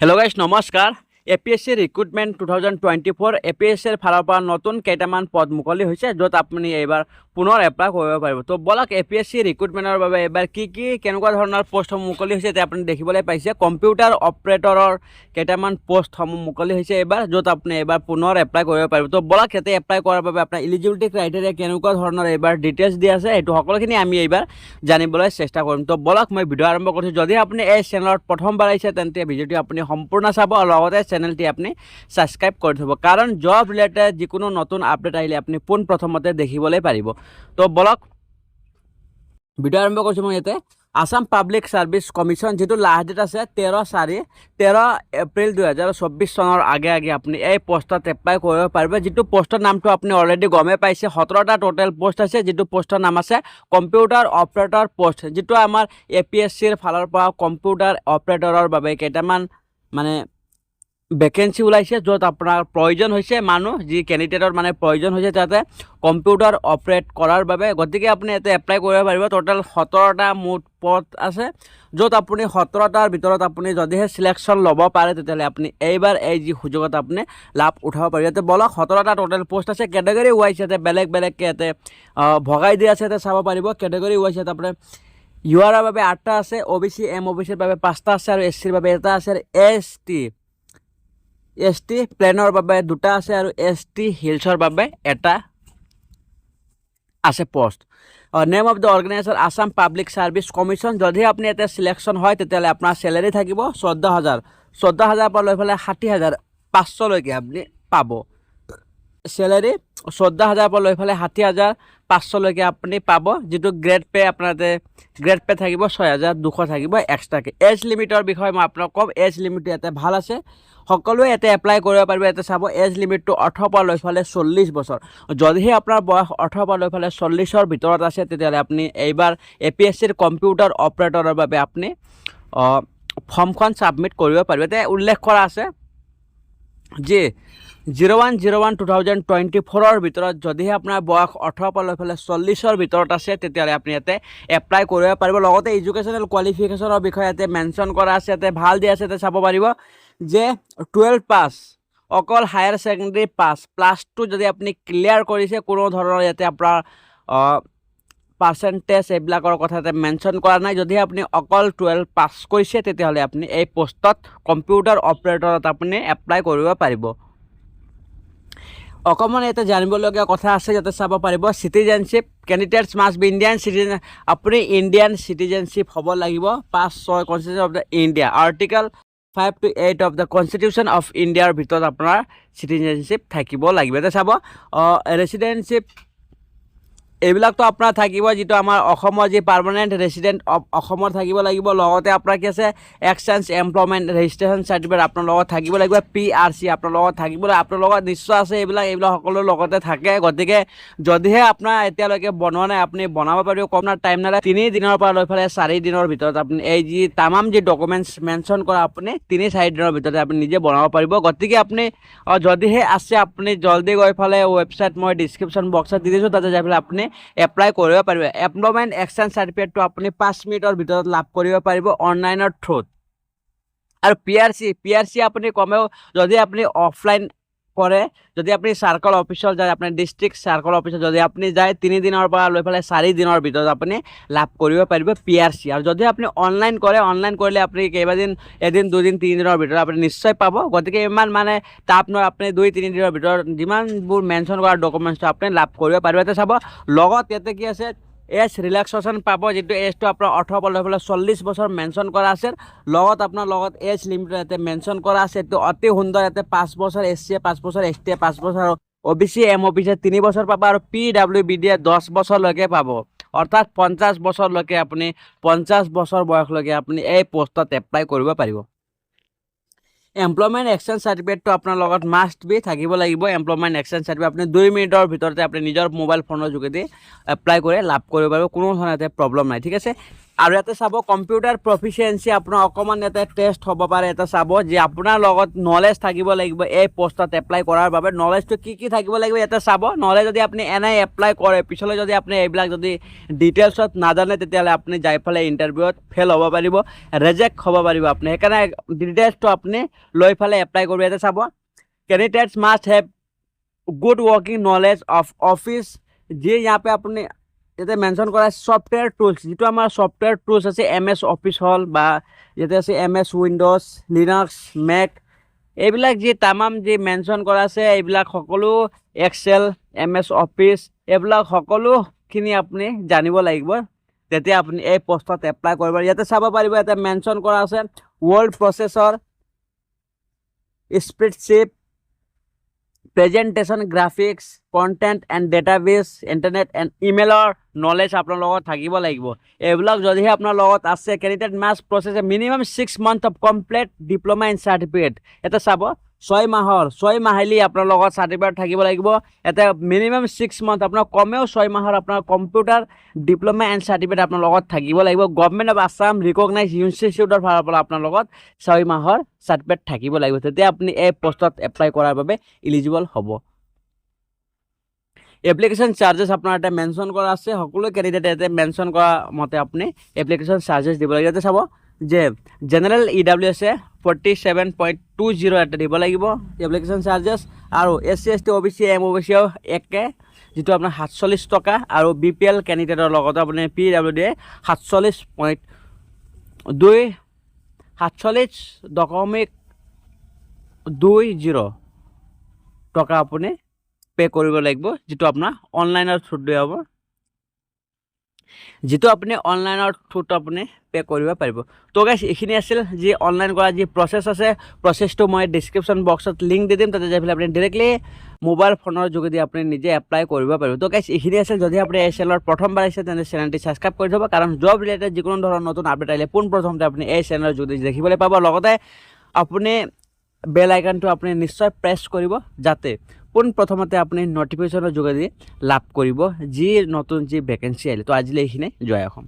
Hello' guys নমস্কাৰ। APSC recruitment 2024 APSCৰ ফালৰ পৰা নতুন কেইটামান পদ মুকলি হৈছে, য'ত আপুনি এইবাৰ পুনৰ এপ্লাই কৰিব পাৰিব। তো বলক APSC ৰিক্ৰুটমেণ্টৰ বাবে এইবাৰ কি কেনেকুৱা ধৰণৰ পষ্টসমূহ মুকলি হৈছে এতিয়া আপুনি দেখিবলৈ পাইছে। কম্পিউটাৰ অপাৰেটৰৰ কেইটামান পষ্টসমূহ মুকলি হৈছে এইবাৰ, য'ত আপুনি এইবাৰ পুনৰ এপ্লাই কৰিব পাৰিব। তো বলক ইয়াতে এপ্লাই কৰাৰ বাবে আপোনাৰ ইলিজিবিলিটি ক্ৰাইটেৰিয়া কেনেকুৱা ধৰণৰ এইবাৰ ডিটেইলছ দিয়া আছে, এইটো সকলোখিনি আমি এইবাৰ জানিবলৈ চেষ্টা কৰিম। তো বলক মই ভিডিঅ' আৰম্ভ কৰিছোঁ। যদি আপুনি এই চেনেলত প্ৰথমবাৰ আহিছে তেন্তে ভিডিঅ'টি আপুনি সম্পূৰ্ণ চাব আৰু লগতে চেনেলটি আপুনি ছাবস্ক্ৰাইব কৰি থ'ব, কাৰণ জব ৰিলেটেড যিকোনো নতুন আপডেট আহিলে আপুনি পোনপ্ৰথমতে দেখিবলৈ পাৰিব। তো বলক ভিডিঅ' আৰম্ভ কৰিছোঁ মই ইয়াতে। আসাম পাব্লিক সাৰ্ভিস কমিশন যিটো লাষ্ট ডেট আছে 13 এপ্ৰিল 2024 চনৰ আগে আপুনি এই পোষ্টত এপ্লাই কৰিব পাৰিব। যিটো পোষ্টৰ নামটো আপুনি অলৰেডি গমেই পাইছে, 17টা টোটেল পোষ্ট আছে। যিটো পোষ্টৰ নাম আছে কম্পিউটাৰ অপাৰেটৰ পোষ্ট, যিটো আমাৰ APSCৰ ফালৰ পৰা কম্পিউটাৰ অপাৰেটৰৰ বাবে কেইটামান ভেকেঞ্চি ওলাইছে, য'ত আপোনাৰ প্ৰয়োজন হৈছে মানুহ, যি কেণ্ডিডেটৰ প্ৰয়োজন হৈছে যাতে কম্পিউটাৰ অপাৰেট কৰাৰ বাবে। গতিকে আপুনি ইয়াতে এপ্লাই কৰিব পাৰিব। টোটেল 17টা মুঠ পদ আছে, য'ত আপুনি 17টাৰ ভিতৰত আপুনি যদিহে চিলেকশ্যন ল'ব পাৰে তেতিয়াহ'লে আপুনি এইবাৰ এই যি সুযোগত আপুনি লাভ উঠাব পাৰিব। ইয়াতে বলক 17টা টোটেল পোষ্ট আছে। কেটেগৰী ৱাইজ ইয়াতে বেলেগকৈ ইয়াতে ভগাই দিয়া আছে, ইয়াতে চাব পাৰিব। কেটেগৰী ৱাইজ ইয়াতে আপোনাৰ URৰ বাবে 8টা আছে, OBC MOBCৰ বাবে 5টা আছে আৰু SCৰ বাবে 1টা আছে, আৰু ST প্লেনৰ বাবে 2টা আছে, আৰু ST হিলছৰ বাবে 1টা আছে post. Name of the organisation Assam public service commission. যদি আপুনি ইয়াতে চিলেকশ্যন হয় তেতিয়াহ'লে আপোনাৰ চেলেৰি থাকিব 14,000 পৰা লৈ পেলাই 60,500লৈকে আপুনি পাব। চেলেৰি 14,000 পৰা লৈ পেলাই 60,500লৈকে আপুনি পাব। যিটো গ্ৰেড পে আপোনাৰ গ্ৰেড পে থাকিব 6,200 থাকিব এক্সট্ৰাকৈ। এজ লিমিটৰ বিষয়ে মই আপোনাক ক'ম। এজ লিমিটটো ইয়াতে ভাল আছে, সকলোৱে ইয়াতে এপ্লাই কৰিব পাৰিব। ইয়াতে চাব এজ লিমিটটো 18 পৰা লৈ পেলাই 40 বছৰ। যদিহে আপোনাৰ বয়স 18 পৰা লৈ পেলাই 40ৰ ভিতৰত আছে তেতিয়াহ'লে আপুনি এইবাৰ APSCৰ কম্পিউটাৰ অপাৰেটৰৰ বাবে আপুনি ফৰ্মখন ছাবমিট কৰিব পাৰিব। ইয়াতে উল্লেখ কৰা আছে যে 01/01/2024ৰ ভিতৰত যদিহে আপোনাৰ বয়স 18 পৰা লৈ পেলাই 40ৰ ভিতৰত আছে তেতিয়াহ'লে আপুনি ইয়াতে এপ্লাই কৰিব পাৰিব। লগতে এডুকেশ্যনেল কোৱালিফিকেশ্যনৰ বিষয়ে ইয়াতে মেনশ্যন কৰা আছে, ইয়াতে ভাল দিয়া আছে। ইয়াতে চাব পাৰিব যে 12 পাছ, অকল হায়াৰ ছেকেণ্ডেৰী পাছ, +2 যদি আপুনি ক্লিয়াৰ কৰিছে, কোনো ধৰণৰ ইয়াতে আপোনাৰ পাৰ্চেণ্টেজ এইবিলাকৰ কথা ইয়াতে মেনশ্যন কৰা নাই। যদিহে আপুনি অকল 12 পাছ কৰিছে তেতিয়াহ'লে আপুনি এই পোষ্টত কম্পিউটাৰ অপাৰেটৰত আপুনি এপ্লাই কৰিব পাৰিব। অকণমান ইয়াতে জানিবলগীয়া কথা আছে, যাতে চাব পাৰিব। Citizenship candidates must B Indian citizen. আপুনি ইণ্ডিয়ান চিটিজেনশ্বিপ হ'ব লাগিব। 5-6 constitution of the India, article 5 to 8 of the constitution of ইণ্ডিয়াৰ ভিতৰত আপোনাৰ চিটিজেনশ্বিপ থাকিব লাগিব। এতিয়া চাব ৰেচিডেণ্টশ্বিপ এইবিলাকতো আপোনাৰ থাকিব, যিটো আমাৰ অসমৰ যি পাৰ্মানেণ্ট ৰেচিডেণ্ট অসমৰ থাকিব লাগিব। লগতে আপোনাৰ কি আছে এক্সচেঞ্জ এমপ্লয়মেণ্ট ৰেজিষ্ট্ৰেশ্যন চাৰ্টিফিকেট আপোনাৰ লগত থাকিব লাগিব। PRC আপোনাৰ লগত থাকিব লাগিব। আপোনাৰ লগত নিশ্চয় আছে, এইবিলাক সকলোৰ লগতে থাকে। গতিকে যদিহে আপোনাৰ এতিয়ালৈকে বনোৱা নাই আপুনি বনাব পাৰিব, কম টাইম নালাগে। 3 দিনৰ পৰা লৈ পেলাই 4 দিনৰ ভিতৰত আপুনি এই যি তামাম যি ডকুমেণ্টছ মেনশ্যন কৰা আপুনি 3-4 দিনৰ ভিতৰতে আপুনি নিজে বনাব পাৰিব। গতিকে আপুনি যদিহে আছে আপুনি জলদি গৈ পেলাই ৱেবছাইট মই ডিছক্ৰিপশ্যন বক্সত দি দিছোঁ, তাতে যাই পেলাই আপুনি এপ্লাই কৰিব পাৰিব। এমপ্লয়মেণ্ট এক্সচেঞ্জ চাৰ্টিফিকেটটো আপুনি 5 মিনিটৰ ভিতৰত লাভ কৰিব পাৰিব অনলাইনৰ থ্ৰুত। আৰু PRC আপুনি কমেও যদি আপুনি অফলাইন কৰে, যদি আপুনি চাৰ্কল অফিচত যায়, আপোনাৰ ডিষ্ট্ৰিক্ট চাৰ্কল অফিচত যদি আপুনি যায়, 3 দিনৰ পৰা লৈ পেলাই 4 দিনৰ ভিতৰত আপুনি লাভ কৰিব পাৰিব PRC। আৰু যদি আপুনি অনলাইন কৰে, অনলাইন কৰিলে আপুনি এদিন 2 দিন 3 দিনৰ ভিতৰত আপুনি নিশ্চয় পাব। গতিকে ইমান তাপ নহয়, আপুনি 2-3 দিনৰ ভিতৰত যিমানবোৰ মেনশ্যন কৰা ডকুমেণ্টছটো আপুনি লাভ কৰিব পাৰিব। ইয়াতে চাব লগত ইয়াতে কি আছে এজ ৰিলেক্সেশ্যন পাব, যিটো এজটো আপোনাৰ 18 পৰা লৈ পেলাই 40 বছৰ মেনশ্যন কৰা আছে। লগত আপোনাৰ এজ লিমিট ইয়াতে মেনশ্যন কৰা আছে, এইটো অতি সুন্দৰ। ইয়াতে 5 বছৰ, SC 5 বছৰ, ST 5 বছৰ, আৰু OBC MOBC 3 বছৰ পাব, আৰু PWBD 10 বছৰলৈকে পাব। অৰ্থাৎ 50 বছৰলৈকে আপুনি 50 বছৰ বয়সলৈকে আপুনি এই পোষ্টত এপ্লাই কৰিব পাৰিব। এমপ্লয়মেণ্ট এক্সচেঞ্জ চাৰ্টিফিকেটটো আপোনাৰ লগত মাষ্ট বি থাকিব লাগিব। এমপ্লয়মেণ্ট এক্সচেঞ্জ চাৰ্টিফিকেট আপুনি 2 মিনিটৰ ভিতৰতে আপুনি নিজৰ মোবাইল ফোনৰ যোগেদি এপ্লাই কৰি লাভ কৰিব পাৰিব, কোনো ধৰণৰ প্ৰব্লেম নাই। ঠিক আছে। আৰু ইয়াতে চাব কম্পিউটাৰ প্ৰফিচিয়েঞ্চি আপোনাৰ অকণমান ইয়াতে টেষ্ট হ'ব পাৰে। ইয়াতে চাব যে আপোনাৰ লগত নলেজ থাকিব লাগিব এই পষ্টত এপ্লাই কৰাৰ বাবে। নলেজটো কি থাকিব লাগিব ইয়াতে চাব। নহ'লে যদি আপুনি এনেই এপ্লাই কৰে, পিছলৈ যদি আপুনি এইবিলাক যদি ডিটেইলছত নাজানে, তেতিয়াহ'লে আপুনি যাই পেলাই ইণ্টাৰভিউত ফেইল হ'ব পাৰিব, ৰিজেক্ট হ'ব পাৰিব আপুনি। সেইকাৰণে ডিটেইলছটো আপুনি লৈ পেলাই এপ্লাই কৰিব। ইয়াতে চাব candidates must have good working knowledge of office, যি ইয়াৰ পৰা আপুনি ইয়াতে মেনশ্যন কৰা ছফ্টৱেৰ টুলছ, যিটো আমাৰ ছফ্টৱেৰ টুলছ আছে MS অফিচ হ'ল বা ইয়াতে আছে MS উইণ্ড'জ, লিনাক্স, মেক, এইবিলাক যি তামাম যি মেনশ্যন কৰা আছে, এইবিলাক সকলো এক্সেল, MS অফিচ, এইবিলাক সকলোখিনি আপুনি জানিব লাগিব, তেতিয়া আপুনি এই পষ্টত এপ্লাই কৰিব। ইয়াতে চাব পাৰিব ইয়াতে মেনশ্যন কৰা আছে word processor, spreadsheet, presentation, graphics, content and database, internet and ইমেইলৰ নলেজ আপোনাৰ লগত থাকিব লাগিব। এইবিলাক যদিহে আপোনাৰ লগত আছে, candidate must process minimum 6 months of complete diploma in certificate. এটা চাব 6 মাহিলী আপোনাৰ লগত চাৰ্টিফিকেট থাকিব লাগিব। এটা মিনিমাম 6 months, আপোনাৰ কমেও 6 মাহৰ আপোনাৰ কম্পিউটাৰ ডিপ্ল'মা এণ্ড চাৰ্টিফিকেট আপোনাৰ লগত থাকিব লাগিব। গভৰ্ণমেণ্ট অফ আছাম ৰিকগনাইজ ইনষ্টিটিউটৰ ফালৰ পৰা আপোনাৰ লগত 6 মাহৰ চাৰ্টিফিকেট থাকিব লাগিব, তেতিয়া আপুনি এই পষ্টত এপ্লাই কৰাৰ বাবে ইলিজিবল হ'ব। এপ্লিকেশ্যন চাৰ্জেছ আপোনাৰ এটা মেনশ্যন কৰা আছে, সকলো কেণ্ডিডেটে ইয়াতে মেনশ্যন কৰা মতে আপুনি এপ্লিকেশ্যন চাৰ্জেছ দিব লাগিব। ইয়াতে চাব যে জেনেৰেল EWS 47.20 এটা দিব লাগিব এপ্লিকেশ্যন চাৰ্জেছ, আৰু SC ST OBC MOBC একে, যিটো আপোনাৰ 47 টকা, আৰু BPL কেণ্ডিডেটৰ লগত আপুনি PWD 47.20 টকা আপুনি পে' কৰিব লাগিব, যিটো আপোনাৰ অনলাইনৰ থ্ৰুত হ'ব, যিটো আপুনি অনলাইনৰ থ্ৰুত আপুনি পে' কৰিব পাৰিব। তো গাইছ, এইখিনি আছিল যি অনলাইন কৰা যি প্ৰচেছ আছে। প্ৰচেছটো মই ডিছক্ৰিপশ্যন বক্সত লিংক দি দিম, তাতে যাই পেলাই আপুনি ডাইৰেক্টলি মোবাইল ফোনৰ যোগেদি আপুনি নিজে এপ্লাই কৰিব পাৰিব। তো গাইছ, এইখিনি আছিল। যদি আপুনি এই চেনেলত প্ৰথমবাৰ আহিছে, তেন্তে চেনেলটি ছাবস্ক্ৰাইব কৰি থ'ব, কাৰণ জব ৰিলেটেড যিকোনো ধৰণৰ নতুন আপডেট আহিলে পোনপ্ৰথমতে আপুনি এই চেনেলৰ যোগেদি দেখিবলৈ পাব। লগতে আপুনি বেল আইকনটো আপুনি নিশ্চয় প্ৰেছ কৰিব, যাতে পোনপ্ৰথমতে আপুনি নটিফিকেশ্যনৰ যোগেদি লাভ কৰিব যি নতুন যি ভেকেঞ্চি আহিলে। তো আজিলৈ এইখিনি, জয় অসম।